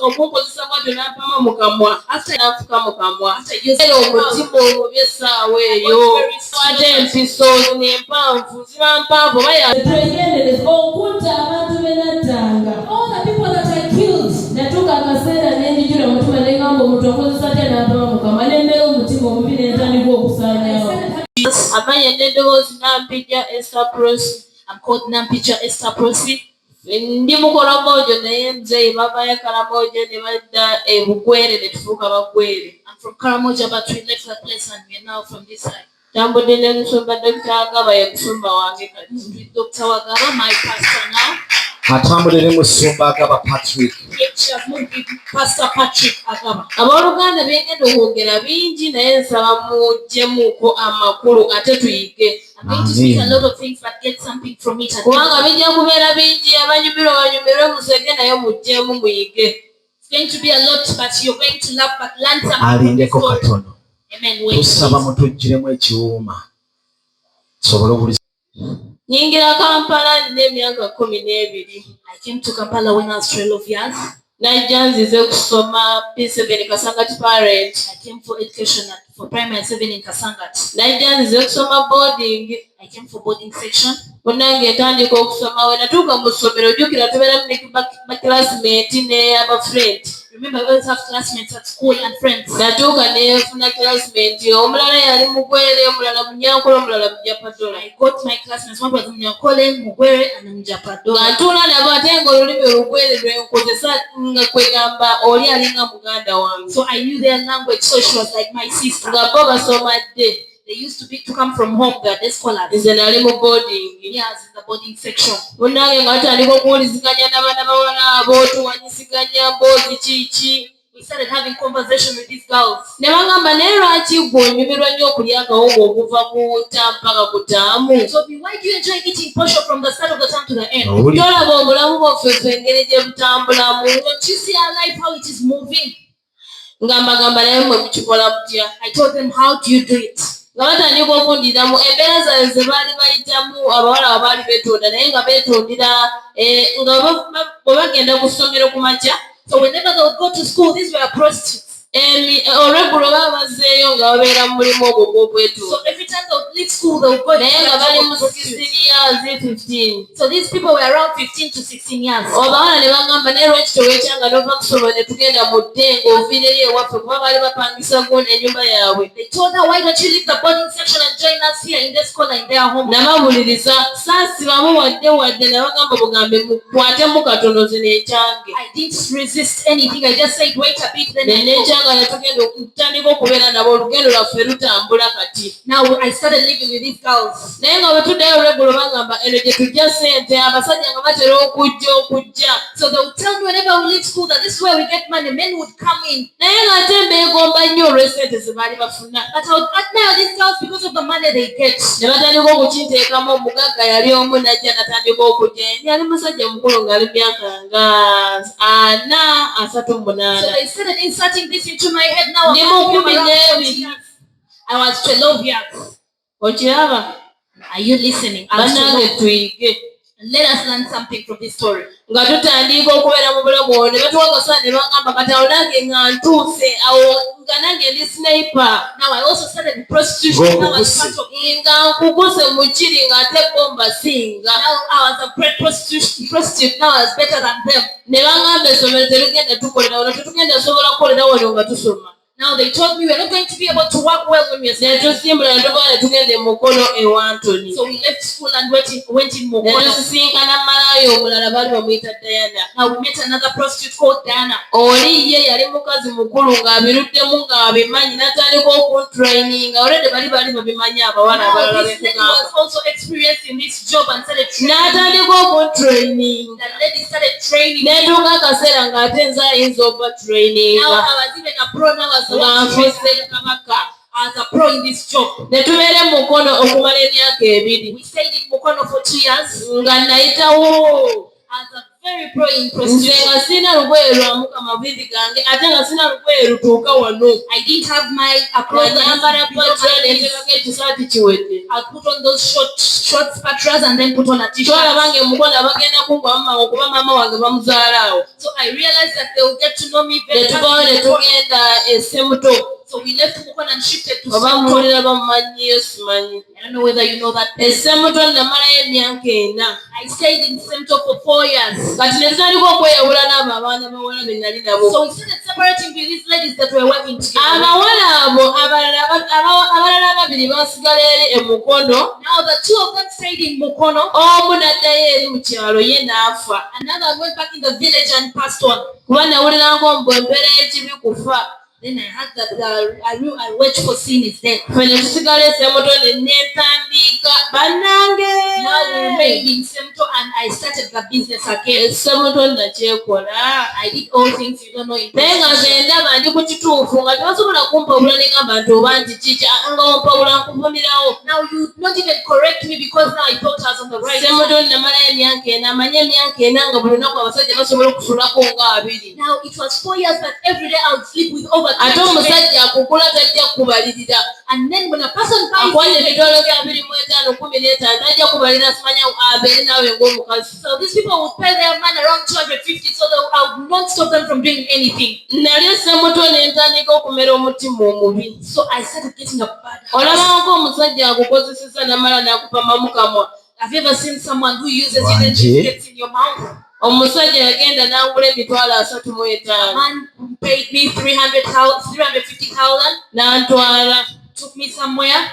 okukozesa mwatyo n'ampama mu kamwa n'afuka mu kamwa era omutima omubyesaawa eyo ate empiso n'empanvu ziba mpanvu okunta abantu benattanga all the people that I killed natuuka akaseera n'enjijula mutima n'engamba omuntu akozesa atya n'ampama mu kamwa n'emmera omutima omubi n'entandika okusaanyaawo amanya n'eddoboozi nampija Estaprosi. I'm called Nampija Estaprosi. Ndi mukolomojo naye nze bavaayo Karamoja ne badda Bugwere ne tufuuka Bagwere. I'm from Karamoja, but we left that place and we are now from this side. Tambudde ne nsumba Dr. Agaba ye musumba wange kati. With Dr. Wagaba, my pastor now. Atambudde ne musumba Agaba Patrick. Yes, moved with Pastor Patrick Agaba. Abooluganda byengenda okwogera bingi naye nsaba mugyemuuko amakulu ate tuyige. I'm going to speak a lot of things, but get something from it. Kubanga bijja kubeera bingi abanyumirwa banyumirwe musege naye muggyemu muyige. It's going to be a lot, but you're going to laugh, but learn something. Alindeko katono. Amen. Tusaba mutujjiremu ekiwuuma. Sobole obuli. Nyingira Kampala n'emyaka 12. I came to Kampala when I was 12 years. Najja nzize kusoma P7 Kasangati Parent. I came for education for primary 7 in Kasangati. Najja nzize kusoma boarding. I came for boarding section. Munange ntandika okusoma we natuuka mu ssomero ojjukira tubeeramu ne classmate ne aba friend. Remember, I always have classmates at school and friends. Natuuka neefuna classmate omulala yali Mugwere, omulala Munyankole, omulala Mujapadola. I got my classmates. One was Munyankole, Mugwere, and Mujapadola. Ntuula nabo ate ng'olulimi Olugwere lwe nkozesa nga kwegamba oli alinga muganda wange. So I knew their language, so she was like my sister. Nga bo basoma dde. They used to come from home, they are day scholars. Nze nali mu boarding. Yes, in the boarding section. Munnange nga tutandika okuwuliziganya n'abaana bawala abo tuwanyisiganya mboozi kiki. We started having conversation with these girls. Ne bagamba naye lwaki ggwe onyumirwa nnyo okulya akawunga okuva ku mpaka ku ttaamu? So why do you enjoy eating portion from the start of the term to the end? Tolaba omulamu bwaffe engeri gye butambulamu. Don't you see our life, how it is moving? Nga mbagamba naye mmwe mukikola mutya? I told them, how do you do it? Nga batandika okundiramu embeera zaabwe ze baali bayitamu abawala abaali beetonda naye nga beetondera nga bwe bagenda ku ssomero ku makya. So whenever they would go to school, these were prostitutes. Olweggulo baba bazzeeyo nga babeera mu mulimu ogwo gw'okwetonda. So every time they would leave school, they would go naye nga bali mu 16 years, 15. So these people were around 15 to 16 years. Abawala ne bagamba naye lwaki toweekyanga n'ova kusoma ne tugenda mu ddenga oviireyo ewaffe kuba baali bapangisa gona ennyumba yaabwe. They told her, why don't you leave the boarding section and join us here in this corner in their home? Nabawuliriza saasibamu wadde ne bagamba bugambe mukwatemu katono ze n'ekyange. I didn't resist anything. I just said wait a bit, then nga netugenda okutandika okubeera nabo olugendo lwaffe lutambula kati. Now I started living with these girls. Naye nga bwe tuddayo olweggulo bagamba eno gye tujja ssente abasajja nga batera okujja. So they would tell me whenever we leave school that this is where we get money. Men would come in. Naye ng'ate mbeegomba nnyo olw'essente ze baali bafuna. But I would admire these girls because of the money they get. Ne batandika okukinteekamu omugagga yali omu najja natandika okujja. Yali musajja mukulu ng'ali myaka nga 38. So they started inserting this into my head. Now I was 12 years. Okiraba? Are you listening? Bannange tuyige. Let us learn something from this story. Nga tutandika okubeera mu bulamu olwo ne batuwakasa ne bagamba kati awo nange nga ntuuse awo nga nange ndi sniper. Now I also started prostitution. Now I was part of nga nkuguse mu kiri ng'ate bomba singa. Now I was a great prostitute. Now I was better than them. Ne bagamba essomero terugenda tukolera wano tetugenda sobola kukolera wano nga tusoma. Now they told me we're not going to be able to work well when we are studying. So we left school and went in Mukono. Now we met another prostitute called Diana. Now this lady was also experienced in this job and started training. The lady started training. Now I was even a pro. Now I as a pro in this job. We stayed in Mukono for 2 years. As a very pro in nze prostitution. nga sina lugoye lwa mukama bwizi gange ate nga sina lugoye lutuuka wano I didn't have my clothes that nyambala had below patra my knees. netekako ekisaati kiwedde I'll put on those short patras and then put on a t-shirt. twalabange mukola bagenda kungwa mama okuba mama wange bamuzaalawo So I realized that they will get to know me ne better. tubawo ne tugenda Essemuto So we left Mukona and shifted to oba Semto. muwulira bamumanyiyo simanyi I don't know whether you know that place. Essemuto namalayo emyaka 4 I stayed in Semto for 4 years. kati ne tutandika okweyawula n'abo abaana bawala be nali nabo So we started separating with these ladies that were working together. abawala abo abalala ababiri basigala eri e Mukono Now the two of them stayed in Mukono. omu n'addayo eri mu kyalo ye n'afa Another went back in the village and passed on. kuba nawulira ng'ombu embeera y'ekibi kufa. Then I heard that I wait for sin is dead. Ffe ne tusigala Essemuto ne neetandiika bannange Now we remained in Semto and I started the business again. Essemuto nakyekola I did all things you don't know in naye nga prostitution. nze ndaba ndi ku kituufu nga tebasobola kumpawula ne ngamba nti oba nti kiki nga ompawula nkuvumirawo. Now you would not even correct me because now I thought I was on the right. Essemuto namalayo emyaka 4 amanye emyaka 4 nga buli lunaku abasajja basobola okusulako nga 2. Now it was 4 years that every day I would sleep with over ate 20 men. omusajja akukula tajja kubalirira And then when a person buys akwana it, emitwalo gya 25 15 tajja kubalirira simanya abeere nawe ng'omukazi. so these people would pay their man around 250, so that I would not stop them from doing anything. nali Essemuto ne ntandika okumera omutima omubi. So I started getting a bad heart. olabanga omusajja agukozeseza namala n'akupama mu kamwa. Have you ever seen someone who uses you Wanje. and it gets in your mouth? Omusajja yagenda n'angula emitwalo 35 A man who paid me 350,000, n'antwala took me somewhere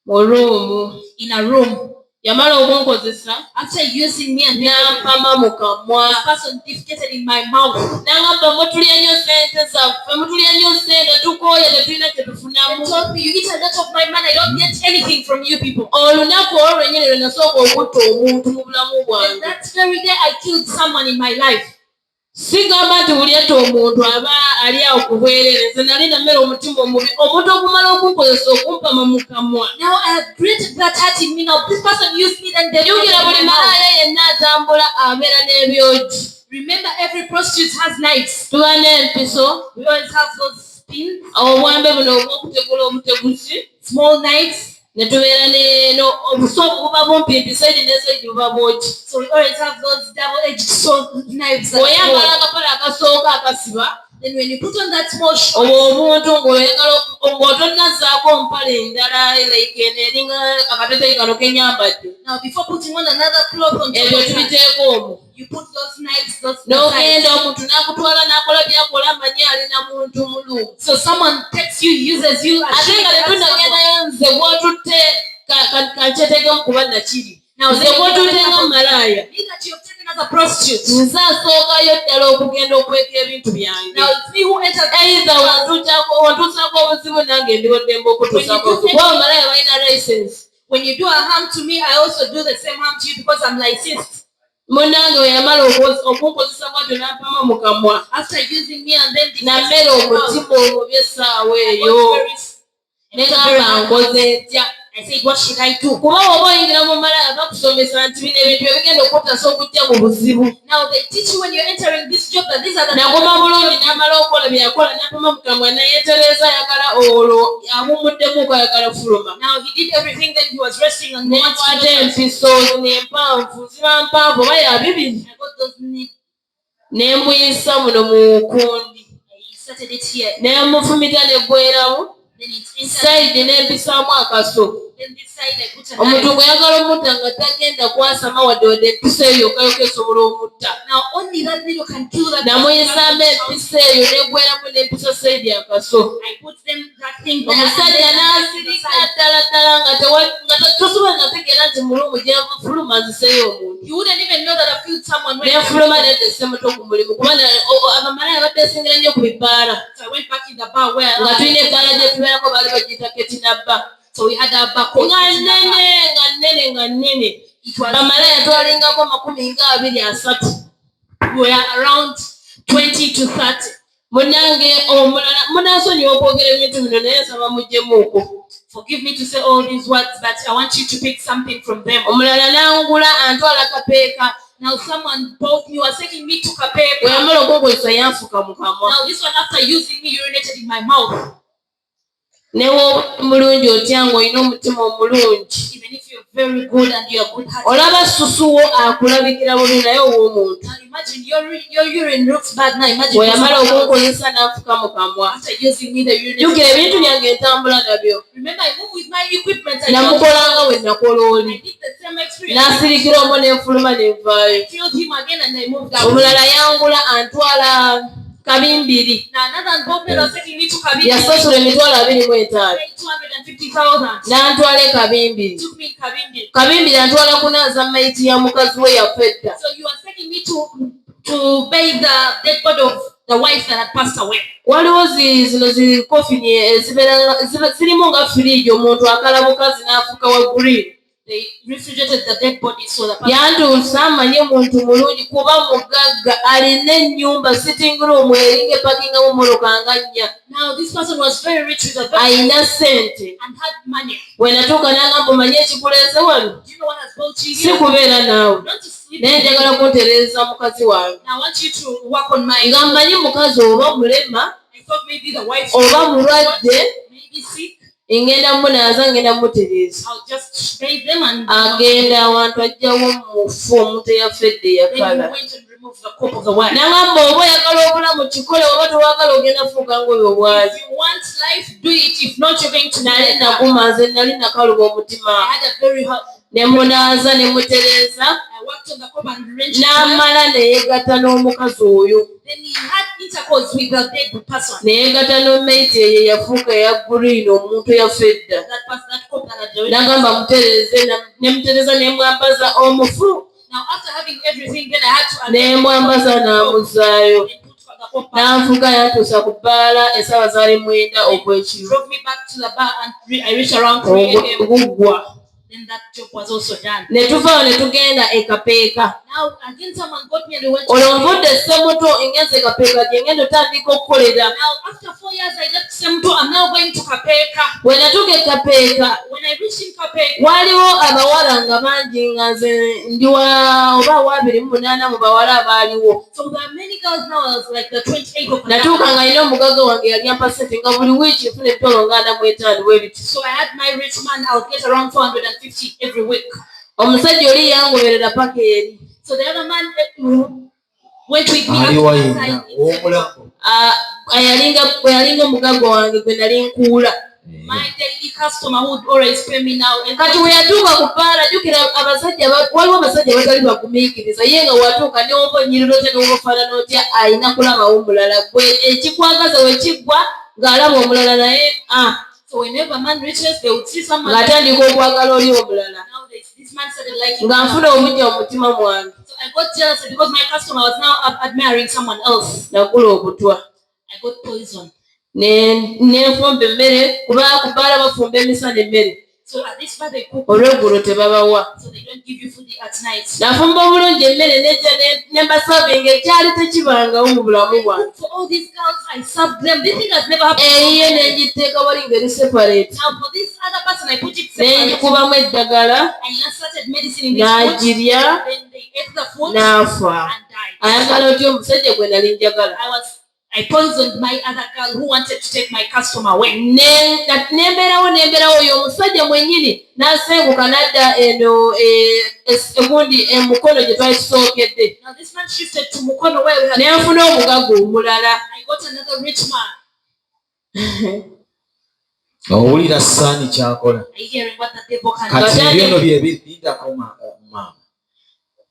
mu ruumu. in a room. Yamala okunkozesa After using me and n'ampama mu kamwa. the person defecated in my mouth. N'agamba mutulya nnyo ssente zaffe mutulya nnyo ssente tukooya tetulina kye And tufunamu. told me, you eat a lot of my money, I don't get anything from you people. Olunaku olwo lwennyini lwe nasooka okutta omuntu mu bulamu And bwange. that very day I killed someone in my life. Sigamba nti buli ate omuntu aba ali awo ku bwereere. Nze nali namera omutima omubi omuntu okumala okunkozesa okumpama mu kamwa. Now I have created that heart in me. Now this person used me, then they Jjukira buli malaaya yenna atambula abeera n'ebyogi. Remember, every prostitute has knives. Tuba n'empiso We always have those spins, obwambe buno obw'okutegula omuteguzi. small knives. Ne tubeera obuso buba bumpimpi sayidi ne sayidi buba bwogi. So we always have those double-edged sword knives. that Bw'oyambala hold. akapale akasooka akasiba Then when you put on that small short, obwo omuntu ng'oyagala ng'otonnazaako mpale endala like eringa akateteyi kano kenyambadde. now before putting on another cloth on top Ebyo of that, tubiteeka omwo. you put those knives, those N'ogenda knives. omuntu n'akutwala n'akola byakola amanyi alina muntu mulumu. So someone takes you, uses you, Ate nga tetunnagendayo nze bw'otutte kanceteekemu kuba nakiri. Nze bw'otutte nga malaaya. me that you have taken as a prostitute. Nze asookayo ddala okugenda okweka ebintu byange. Now it's me who entered. Either wantuusaako obuzibu nange ndibaddemba okutuusaako obuzibu. Kuba abamalaaya balina license. When you do a harm to me, I also do the same harm to you because I'm licensed. Munnange we yamala okunkozesa bwatyo n'ampama mu kamwa. After using me and then Namera omutima omubi essaawa eyo. Ne ngamba nkoze ntya. I said, what should I do? Kuba oba oyingira mu malaaya bakusomesa nti bino ebintu ebigenda okuttasa okujja mu buzibu. Now they teach you when you're entering this job that these are the Nagoma bulungi n'amala okukola bye yakola n'ampama mu kamwa nayeetereza ayagala olwo amumuddemu ayagala fuluma. Now he did everything, then he was resting on the N'enkwata empiso n'empanvu ziba mpanvu oba ya bibiri. I got those knees. N'embuyisa muno mu kundi. He started it here. N'emufumita n'eggweramu. Then it's inside. Sayidi n'empisaamu akaso. Then this side I put a Omuntu knife. gw'ayagala omutta nga tagenda kwasama wadde empiso eyo okayoka esobola omutta. Now only that little can kill that. Namuyisaamu empiso eyo n'eggweramu n'empiso sayidi akaso. I put them that thing there. Omusajja n'asirika ddala ddala nga tosobola nategeera nti mulumu gyenva fuluma nziseeyo omuntu. You wouldn't even know that I killed someone when N'enfuluma nedda Essemuto ku mulimu kubanga abamalaaya bateesingira nnyo ku bibbaala. So I went back in the bar where Nga tulina ebbaala gye tubeerako baali bagiyita ketinabba. so we had a bar called Nga Bitiisa. nnene. It was Bamalaaya twalingako 23. we were around 20 to 30. Munnange omulala munaasonyiwa okwogera ebintu bino naye nsaba mugyemuuko. Forgive me to say all these words, but I want you to pick something from them. Omulala n'angula antwala kapeeka Now someone bought me, was taking me to Kapeka. Weyamala okukozesa yanfuka mu kamwa. Now this one, after using me, urinated in my mouth. Newo mulungi otya ng'olina omutima omulungi. Even if you're very good and you're good hearted. Olaba susuwo akulabikira bubi naye ow'omuntu. Now imagine your urine looks bad. Now imagine Weyamala okukozesa n'afuka mu kamwa. after using me, the urine. Jjukira ebintu byange entambula nabyo. Remember, I move with my equipment. Namukolanga we nakola I oli. did the same experience. N'asirikira omwo n'enfuluma n'envaayo. I killed him again and I moved out. Omulala yangula antwala kabimbiri. Now another boatman was taking me to Kabini. Yasasula emitwalo 25. Paid 250,000. N'antwala e kabimbiri. Took me Kabini. Kabimbiri antwala kunaaza mayiti ya mukazi we yafedda. So you are taking me to bathe the dead body of the wife that had passed away. Waliwo zino zi kofini zirimu nga firiji omuntu akala bukazi n'afuka wa green. They refrigerated the dead body so the person. Yantuusa amanye muntu mulungi kuba mugagga alina ennyumba sitting room eringa epakingamu mmotoka nga nnya. Now this person was very rich with a very Alina sente. and had money. Bwe natuuka n'agamba omanye ekikuleese wano Do you know what has brought you si here? kubeera naawe Not to sleep. naye njagala kuntereeza mukazi wange Now I want you to work on my. nga mmanyi mukazi oba mulema I thought maybe the wife oba mulwadde maybe sick. ngenda munaaza ngenda mutereeza. I'll just bathe them and Agenda awantu ajjawo mufu omuntu eyafedde then yakala. we went and removed the corpse of the wife. Nagamba oba oyagala obulamu kikole oba tewagala ogenda fuuka ng'oyo bw'ali. If you want life, do it. If not, you're going to Nali die. nagumaze nali nakaluba omutima. I had a very hard. Ne munaaza ne mutereeza I worked on the corpse and arranged it. n'amala ne yeegatta n'omukazi oyo. Then he had intercourse with the dead person. Ne yeegatta n'omeiti eyo yafuuka eya green omuntu eyafedda. That corpse that had already. N'agamba mutereeze ne mutereeza ne mwambaza omufu. Now after having everything, then I had to Ne mwambaza n'amuzaayo. and put the corpse back. N'anfuka yantuusa ku bbaala essaawa zaali 9 ogw'ekiro. Drove me back to the bar and I reached around 3 a.m. Guggwa. Then that job was also done. Ne tuvaawo ne tugenda e Kapeeka. Now again someone got me and we went Olwo nvudde Ssemuto ngenze e Kapeeka gye ngenda otandika okukolera. Now after 4 years I left Semto. I'm now going to Kapeka. Bwe natuuka e Kapeeka When I reached in Kapeka, waaliwo abawala nga bangi nga nze ndi oba 28 mu bawala abaaliwo. so there are many girls now. I was like the 28th of Natuuka nga nina omugagga wange yali ampa ssente nga buli wiiki nfuna ebitolo nga 45 bwe biti. So I had my rich man. I would get around 450 every week. Omusajja oli yangoberera paka eri. So the other man who went with me. Ali after wayina I- omulambo. Yalinga omugagga wange gwe nali nkuula. My daily customer who would always pay me now. And Kati bwe yatuuka ku bbaala jjukira waliwo abasajja batali bakumiikiriza ye nga watuuka ne woba onyirira otya ne woba ofaanana otya alina kulabawo omulala gwe ekikwagaza we kiggwa ng'alaba omulala naye so whenever a man reaches, they would see someone. ng'atandika okwagala oli omulala Now this man started liking nga me. nfuna omujja mu mutima mwange So I got jealous because my customer was now admiring someone else. nakula obutwa I got poison. nenfumba emmere kubanga ku bbaala bafumba emisana emmere So at this bar they cook. olweggulo tebabawa. So they don't give you food at night. Nafumba obulungi emmere nejja ne mbasavinga ekyali tekibangawo mu bulamu bwange. For all these girls, I served them. This thing has never happened. Eyiye negiteeka wali ngeri separate. Now for this other person, I put it separate. Negikubamu eddagala I inserted medicine in this food. n'agirya Then they ate the food n'afa. and died. Ayagala otya omusajja gwe nali njagala. I poisoned my other girl who wanted to take my customer away. Nembeerawo oyo omusajja mwennyini n'asenguka n'adda eno egundi emukono gye twali tusookedde. Now this man shifted to Mukono where we had. Nenfuna omugagga omulala. I got another rich man. Owulira saani kyakola. Are you hearing what the devil can do? Kati ebyo bye bindako maama.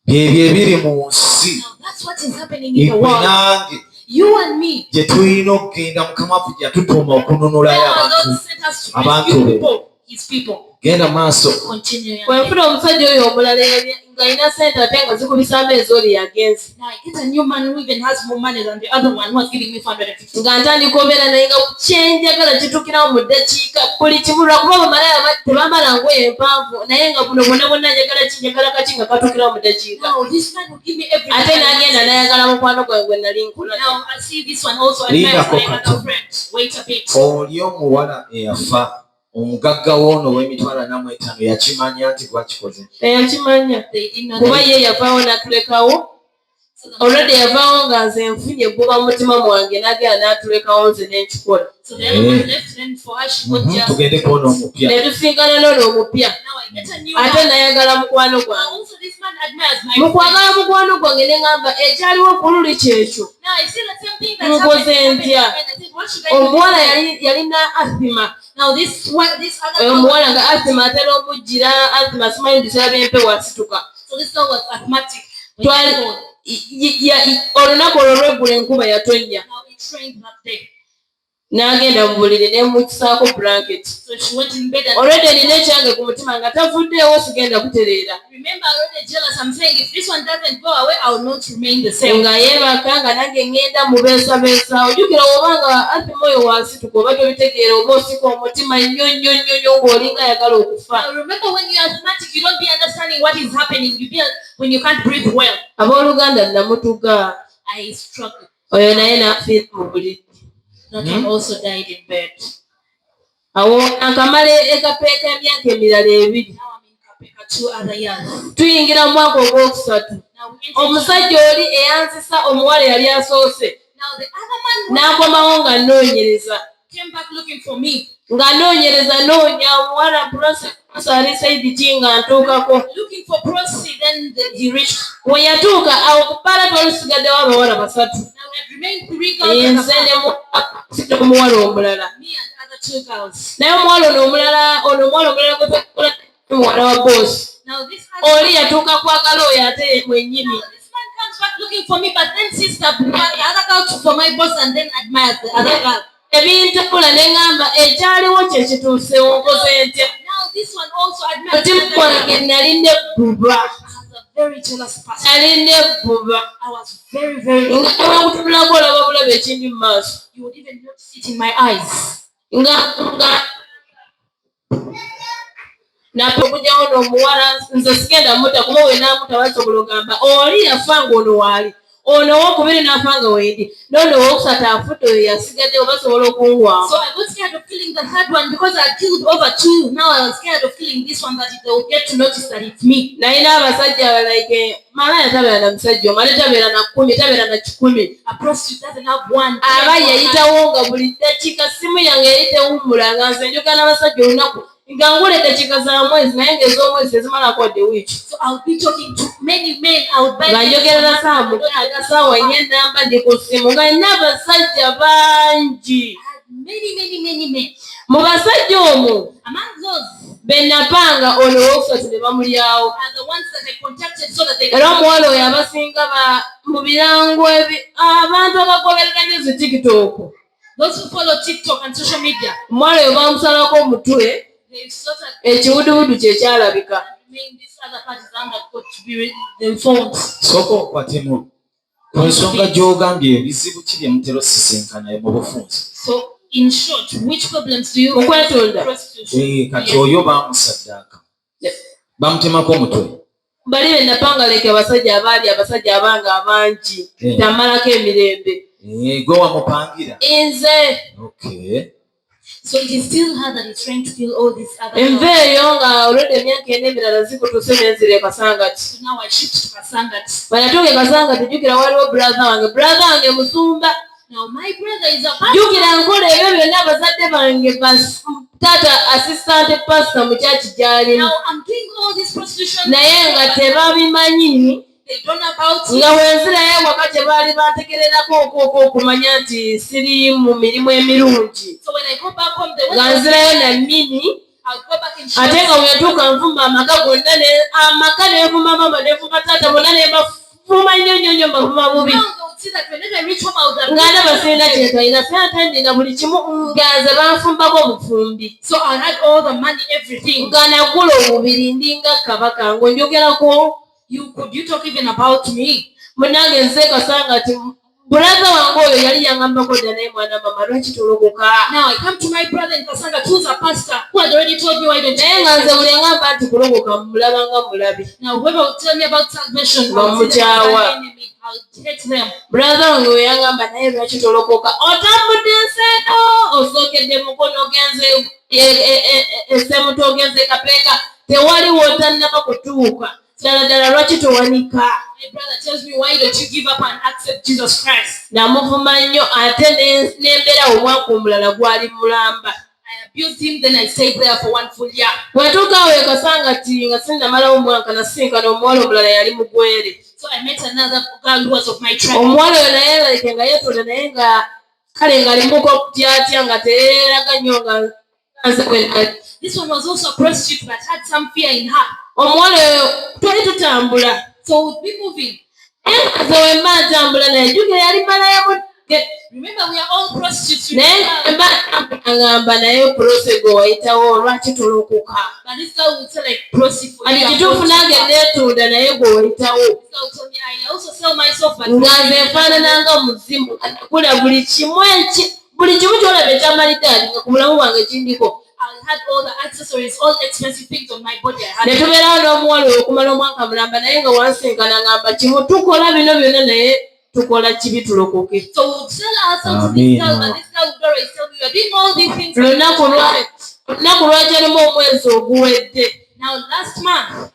Byebyo ebiri mu nsi. Now that's what is happening in the Iggwe world. nange You and me. gye tulina okugenda Mukama waffe gye yatutuuma Where okununulayo our abantu. Lord sent us to Abantu rescue be. people, his people. Genda maaso. Continue. Bwe nfuna omusajja oyo omulala ng'alina ssente ate nga zikubisa amezi oli yagenze. Now I get a new man who even has more money than the other one who was giving me 450. Nga ntandika obeera naye nga kyenjagala kituukirawo mu ddakiika buli kimu lwakuba abamalaaya tebambala ngoye empanvu naye nga buno bwonna bwonna njagala kati nga katuukirawo mu ddakiika. Now this man will give me everything. Ate n'agenda n'ayagala mukwano gwange gwe nali nkula. Now I see this one also Linda admires my Cocato. other friend. Wait a bit. Oli omuwala eyafa omugagga woono ow'emitwalo 45 yakimanya nti gwakikoze. Teyakimanya kuba ye yavaawo n'atulekawo. Already yavaawo nga nze nfunye ebbuba mu mutima mwange n'agenda n'atulekawo nze n'ekikola. Tugende kuona omupya. Ne tusinkana n'ono omupya. Ate nayagala mukwano gwange. Mu kwagala mukwano gwange ne ngamba ekyaliwo ku luli kyekyo. Nkoze ntya? Omuwala yalina asthma. Omuwala nga asthma atera omujjira asthma simanyi biseera by'empewo asituka. Olunaku olwo lw'eggulo enkuba yatonnya. N'agenda mu buliri ne mukisaako blanket. Already nina ekyange ku mutima nga tavuddeewo sigenda kutereera. Nga yeebaka nga nange ngenda mubeesabeesa. Ojjukira obanga asima oyo waasituka oba tobitegeera oba osika omutima nnyo nnyo nnyo ng'olinga ayagala okufa. Abooluganda namutuga. Oyo naye n'afiira mu buliri. That one also died in bed. Awo akamale ekapeeka emyaka emirala 2. Now I'm in Kapeka 2 other years. Tuyingira mu mwaka ogwokusatu. Omusajja oli eyanzisa omuwala yali asoose. Now the other man n'akomawo nga nnoonyereza. came back looking for me. Nga nnoonyereza noonya omuwala ali saidi ki nga ntuukako. Looking for proceed, then he reached. We yatuuka awo ku ppala twalusigaddewo abawala 3. Now we had remained 3 girls. Nze ne omuwala omulala. Me and other 2 girls. Naye omuwala omulala gwe muwala wa boss. Now this Oli yatuuka kwagala oyo ate mwennyini. this man comes back looking for me, but then sees the other girl for my boss and then admires the other girl. Ebintabula ne ngamba ekyaliwo kye kituuse onkoze ntya. Now this one also admires Mutima the other gwange girl. nali nebbuba. I was a very jealous person. Nali nebbuba. I was very, very. Nga wakutulako olaba bulaba ekindi mu maaso. You would even not see it in my eyes. Nga napokujjawo n'omuwala nze sigenda muta kuba we naamuta basobola ogamba oli yafa ng'ono waali. Ono owokubiri n'afa nga wendi. N'ono owokusatu afudde oyo yasigaddewo basobola okungwamu. So I got scared of killing the 3rd one because I killed over 2. Now I was scared of killing this one that they will get to notice that it's me. Nalina abasajja abalike malaaya tabeera na musajja omale tabeera na 10 tabeera na 10. A prostitute doesn't have one. Aba yayitawo nga buli ddakiika simu yange yali tewummula nga nze njogera n'abasajja olunaku nga ngula eddakiika za mwezi naye ng'ez'omwezi tezimalako wadde wiiki. So I'll be talking to many men. I would buy Nga njogera na saawa 4 ennamba ndi ku ssimu nga nina abasajja bangi. many men. Mu basajja omwo Among those be napanga ono owookusatu ne bamulyawo. are the ones that I contacted so that they Era omuwala oyo abasinga mu birango abantu abagoberera nnyo zi TikTok. those who follow TikTok and social media, Omuwala oyo bamusalako omutwe they sort of ekiwuduwudu kye kyalabika. remain this other part is under got to be the phones. Soko okwatemu ku nsonga gy'ogambye ebizibu kiri emutera osisinkana mu bufunze. So in short, which problems do you Okwetunda. prostitution? Kati oyo baamusaddaaka bamutemako omutwe. Bali be napanga leke abasajja abanga abangi tamalako emirembe. Gwe wamupangira. Nze Okay. So it is still her that is trying to kill all these other enva girls. eyo nga olwedde emyaka 4 emirala zikutuuse nenzira e Kasangati. So now I shift to Kasangati. Bw'anatuuka e Kasangati jjukira waliwo brother wange musumba. Now my brother is a pastor. Jjukira nkola ebyo byonna abazadde bange taata assistant pastor mu kyaki gy'alimu. Now I'm doing all this prostitution. Naye nga tebabimanyi They don't know about it. nga wenzirayo waka kye baali bantegererako okumanya nti siri mu mirimu emirungi. So when I go back home, they Nga want to nzirayo na nnini I'll go back and ate nga wetuuka nvuma amaka gonna amaka neevuma mama neevuma taata bonna ne bafuma nnyo mbavuma bubi. Now they'll see that whenever I reach home, I would have Nga ndaba sirina kyenkalina sente ndina buli kimu nga nze banfumbako obufumbi. So I had all the money, everything. Nga nagula omubiri ndinga kabaka ng'onjogerako. You talk even about me. Munange nze Kasangati brother wange oyo yali yangambako dda naye mwana mama lwaki tologoka. Now I come to my brother in Kasanga, who's a pastor, who had already told me why don't Naye nga nze buli angamba nti kulogoka mulaba nga mulabi. Now whoever will tell me about salvation, Wa I'll see them as mukyawa. my enemy. I'll hate them. Brother wange we yangamba naye lwaki tologoka otambudde ensi eno osookedde mukono ogenze essemutogeze kapeka tewali wotannaba kutuuka ddala lwaki towanika. My brother tells me, why don't you give up and accept Jesus Christ? Namuvuma nnyo ate n'embeera omwaka omulala gwali mulamba. I abused him, then I stayed there for 1 full year. Bwatuukaawo ekasanga ti nga sinnamalawo omwaka nasinkana omuwala omulala yali mugwere. So I met another girl who was of my tribe. Omuwala oyo naye like nga yeetoola naye nga kale ng'alimuko okutyatya nga teyeeraga nnyo nga this one was also a prostitute but had some fear in her. Omuwala oyo twali tutambula. So we'd be moving. Enkazi wemba ntambula naye jjukira yali malaaya. Remember, we are all prostitutes. Naye ngamba naye prosego wayitawo lwaki tolokoka. But this girl would say like prostitute. Ani kituufu nange neetunda naye gwe wayitawo. This girl would tell me, I also sell myself. But nga nze nfaanananga muzimu kula buli kimu ky'olaba ekyamalidde ali nga ku bulamu bwange kindiko. I had all the accessories, all expensive things on my body. Ne tubeerawo n'omuwala oyo okumala omwaka mulamba naye nga wansinkana ngamba kimu tukola bino byonna naye tukola kibi tulokoke. So we'll tell ourselves to this girl, but this girl would always tell me, we are doing all these things. Lunaku lwajalemu omwezi oguwedde. Now last month,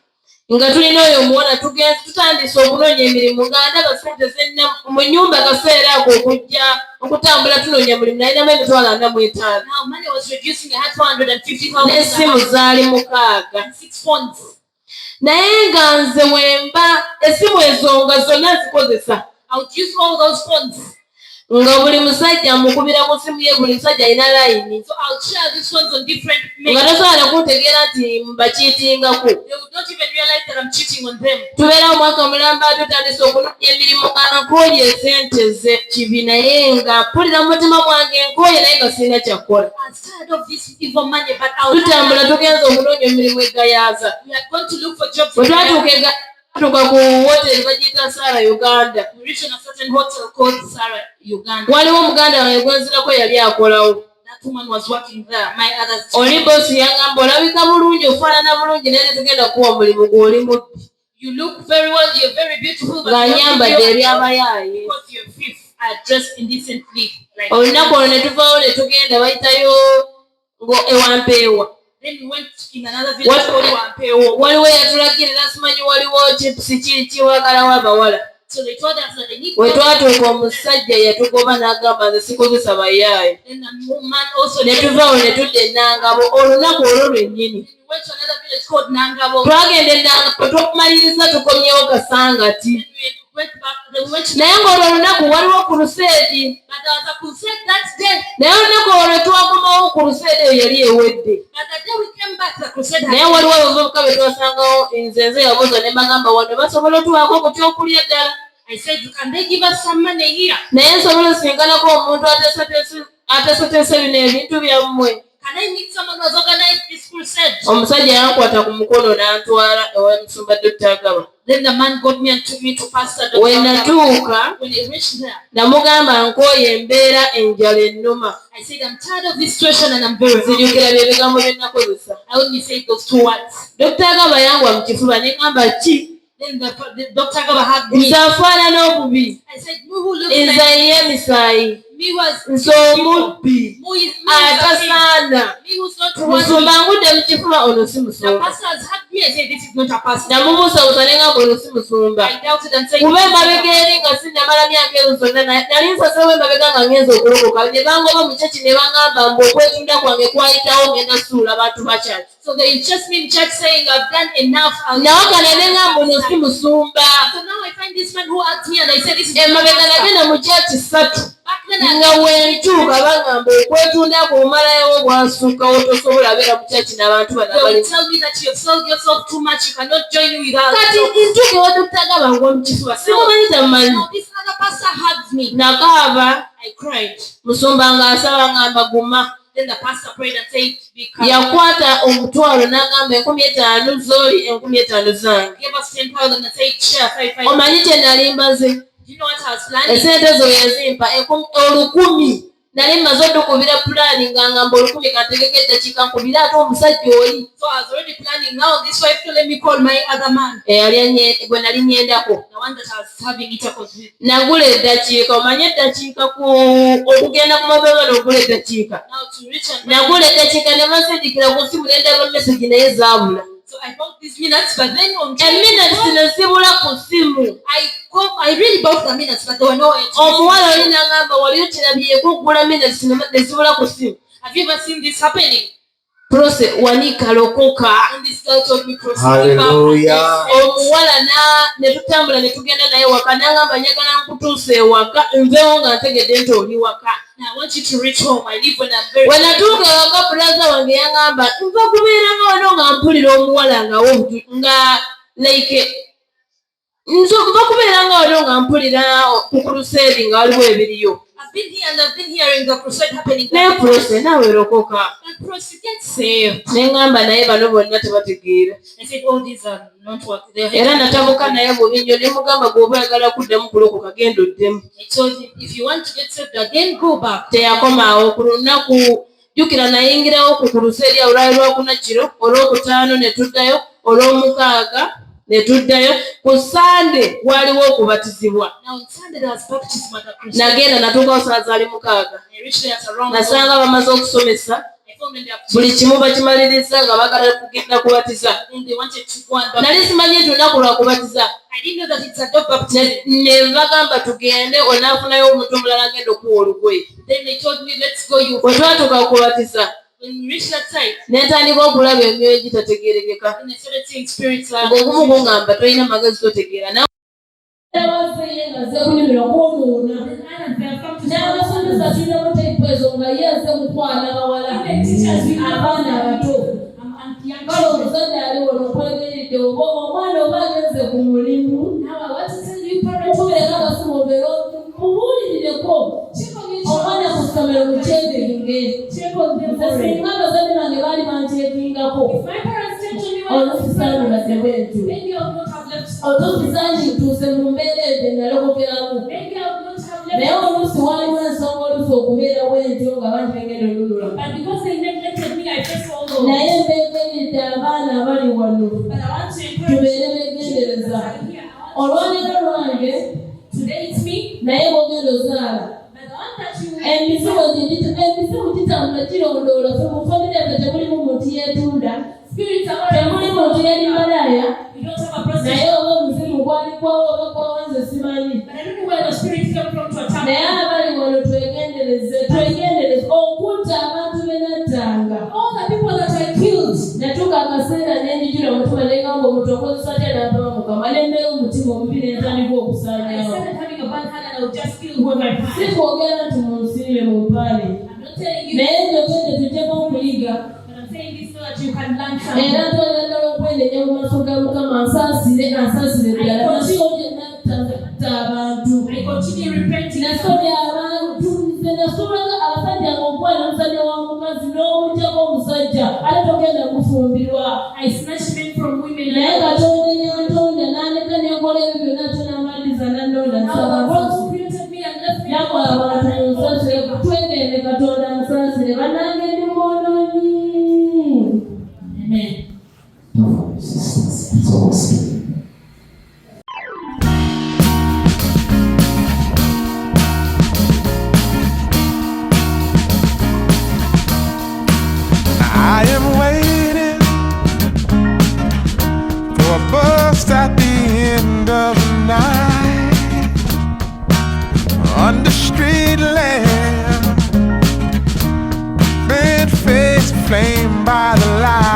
nga tulina oyo omuwala tutandise okunoonya emirimu nga ndaba sente zenna mu nnyumba kaseera ako okujja okutambula tunoonya mulimu nalinamu emitwalo 45. now money was reducing. I had 450,000. n'essimu zaali 6. 6 phones. Naye nga nze wemba essimu ezo nga zonna zikozesa. I would use all those phones. Nga buli musajja mukubira mu ssimu ye buli musajja alina layini. So I'll share these phones on different nga tosobola kutegeera nti mbakiitingako. They would not even realize that I'm cheating on them. Tubeera omwaka mulamba tutandise okunoonya emirimu nga nkooye esente ze kibi naye nga mpulira mu mutima gwange nkooye naye nga sirina kyakukola. I'm tired of this evil money, but I'll tutambula tugenza okunoonya emirimu egayaaza. we are going to look for jobs. Bwe twatuuka ku woteri bagiyita Sara Uganda. We reached on a certain hotel called Sarah, Uganda. Waliwo omuganda wange gwenzirako yali akolawo. That woman was working there. My other Oli bosi yangamba olabika bulungi ofaanana bulungi naye tugenda kuwa omulimu gw'oli mubbi. You look very well, you're very beautiful, but ng'anyambadde ebyabayaaye. because you're fifth, are dressed indecently. Like Olunaku olwo ne tuvaawo ne tugenda bayitayo ewampeewa. then we went in another village called Wampewo. Waliwo yatulagirira simanyi waliwo chipusi kiwagalawo abawala. So they told us that they need Bwe twatuuka omusajja yatugoba n'agamba nze sikozesa bayaaye. Then the woman also Ne tuvaawo ne tudda e Nangabo olunaku olwo lwennyini. we went to another village called Nangabo. Twagenda e Nangabo tukumaliriza tukomyewo kasangati. Then we went back. Then we went to Naye ng'olwo olunaku waliwo kuruseedi. but there was a crusade that day. Naye olunaku olwo twakomawo kuruseedi eyo yali ewedde. But the day we came back, the crusade Naye had waliwo abavubuka be twasangawo nze yabuuza ne bagamba wano basobola otuwaako ku kyokulya ddala. I said, can they give us some money here? Naye nsobola osinkanako omuntu ateeseteese bino ebintu byammwe. Can I meet someone who has organized this crusade? Omusajja yankwata ku mukono n'antwala ewa musumba Dr. Agaba. Then the man got me and took me to Pastor Dr. We natuuka When I reached there, namugamba nkooye embeera enjala ennuma. I said, I'm tired of this situation and I'm very hungry. Nzijukira bye bigambo bye nakozesa. I only said those 2 words. Dr. Agaba yangwa mu kifuba ne ngamba ki? Then the Dr. Gaba hugged me. Nze afaanana obubi. I said, who looks Nze like ye emisaayi. me was Nze omubbi. who is Atasaana. me who's not worthy. Musumba ngudde mu kifuba ono si The musumba. pastor has hugged me and said, this is not a pastor. Namubuusabuusa ne ngamba ono si musumba. I doubted and said, Kuba emabega eri nga sinnamala myaka ezo zonna nali nsasewo emabega nga ngenza okulokoka ne bangoba mu kyaki ne bangamba mbu okwetunda kwange kwayitawo ngenda suula bantu bakyaki. so they just me in church saying, I've done enough. Nawe kale ne ngamba ono si musumba. So now I find this man who asked me and I said, this is Emabega not a pastor. nagenda mu kyaki 3 Back then I nga wentuuka bagamba okwetunda kw'omalayo bwasukkawo tosobola beera mu kyaki n'abantu bano they abali. will tell me that you have sold yourself too much. You cannot join with us. Kati ntuuke wadutagaba ngwa mu kifuba simumanyi tamumanyi. Now this other pastor hugged me. Nakaaba I cried. musumba ng'asaba ngamba guma. Then the pastor prayed and said, be calm. Yakwata omutwalo n'agamba 50,000 z'oli 50,000 zange. Gave us 10,000 and said, share 5,500. Omanyi kye nali mbaze? Do you know what I was planning? Esente zo yazimpa 10,000. nali mmaze oddukubira pulaani nga ngamba olukumi kantegeka eddakiika nkubire ate omusajja oli. So I was already planning now this wife to let me call my other man. Gwe nali nyendako. The one that I was having intercourse with. Nagula eddakiika omanye eddakiika okugenda ku mabeera n'ogula eddakiika. Now to reach and nagula eddakiika ne basindikira ku nsimu ne ndaba message naye zaabula. So I bought these minutes, but then on minutes ne zibula ku simu. I really bought the minutes, but they were nowhere. Omuwala oli n'agamba wali okirabyeko okugula minutes ne zibula ku simu. Have you ever seen this happening? Prose wanika lokoka. And this girl told me, Prose. Hallelujah. Omuwala ne tutambula ne tugenda naye waka n'agamba njagala nkutuuse ewaka nveewo nga ntegedde nti oli waka. I want you to reach home. I live when I'm very. When natuuka ewaka bulaza wange yangamba nva kubeera nga wano nga mpulira omuwala nga like nva kubeera nga wano nga mpulira ku crusade nga waliwo ebiriyo. I've been here and I've been hearing the crusade happening. Naye Prose naawe lokoka. And Prose, you get saved. Ne ngamba naye bano bonna tebategeera. I said, all these are not what they are. Era natabuka naye mu binnyo ne mugamba gwoba oyagala kuddamu kulokoka genda oddemu. I told him, if you want to get saved again, go back. Teyakomaawo ku lunaku jjukira nayingirawo ku crusade olwali lwakuna olwokutaano ne tuddayo olw'omukaaga ne tuddayo ku Sande waliwo okubatizibwa. Now on Sunday there was baptism at the crusade. Nagenda natuukawo saa zaali mukaaga. I reached there at around. Nasanga bamaze okusomesa I found them there. buli kimu bakimaliriza nga bagala kugenda kubatiza. Then they wanted to go and baptize. Nali simanyi nti lunaku lwa kubatiza. I didn't know that it's a dog baptism. Ne bagamba tugende onaafunayo omuntu omulala agenda okuwa olugoye. Then they told me, let's go. You. Bwe twatuuka okubatiza When we reached that site, ne ntandika okulaba emyoyo egitategeerekeka. and I started seeing spirits. Ng'ogumu gungamba tolina magezi totegeera. Ewaze nga ze kunyumira kwonoona. N'abasomesa tulinamu teepezo nga yeeze mukwana bawala. Abaana abato. Kale omusajja ali wano okwegeredde oba omwana oba agenze ku mulimu. Okubeera abasimu obeera mubuulirireko. Omwana ku ssomero mukyezinge. Nze singa abazadde bange baali bankyekingako. Olusisaanula tebwetu. Otusisaanyi ntuuse mu mbeera ezo nalokokeramu. Naye oluusi waliwo ensonga oluusi okubeerawo entyo nga bantu begenda olulula. Naye mbeegeredde abaana abali wano tubeere beegendereza. Olwaleero lwange naye bw'ogenda ozaala emisimu kitambula kirondoola fe mu famire yaffe temulimu muntu yeetunda, temuli muntu yali malaaya, naye oba omuzimu gwalikwawo oba kwawanze simanyi. Naye abali wano twegendereze okutta abantu be nattanga. Natuuka akaseera n'enjijula omutima ne ngamba omuntu okozesa atya n'apama Mukama ne mbeera omutima omubi ne ntandika okusaanyaawo. Si kwogera nti munsiime mu mpaale, naye njogedde tujjeko okuyiga. Era twagala okwendenya mu maaso ga Mukama ansaasire ddala. Nasomye natta abantu. Nasomye abantu. Nze nasomaga abasajja ng'okwala omusajja wa mukazi n'omuggyako omusajja ate togenda kufumbirwa. Naye Katonda yantonda n'aleka n'enkola ebyo byonna tonamaliriza n'annonda nsaba. Yakola abantu mu nsaasire twegende Katonda ansaasire bannange ndi mwonoonyi. Amen. I am waiting for a bus at the end of the night, under street lamp, bed face flamed by the light.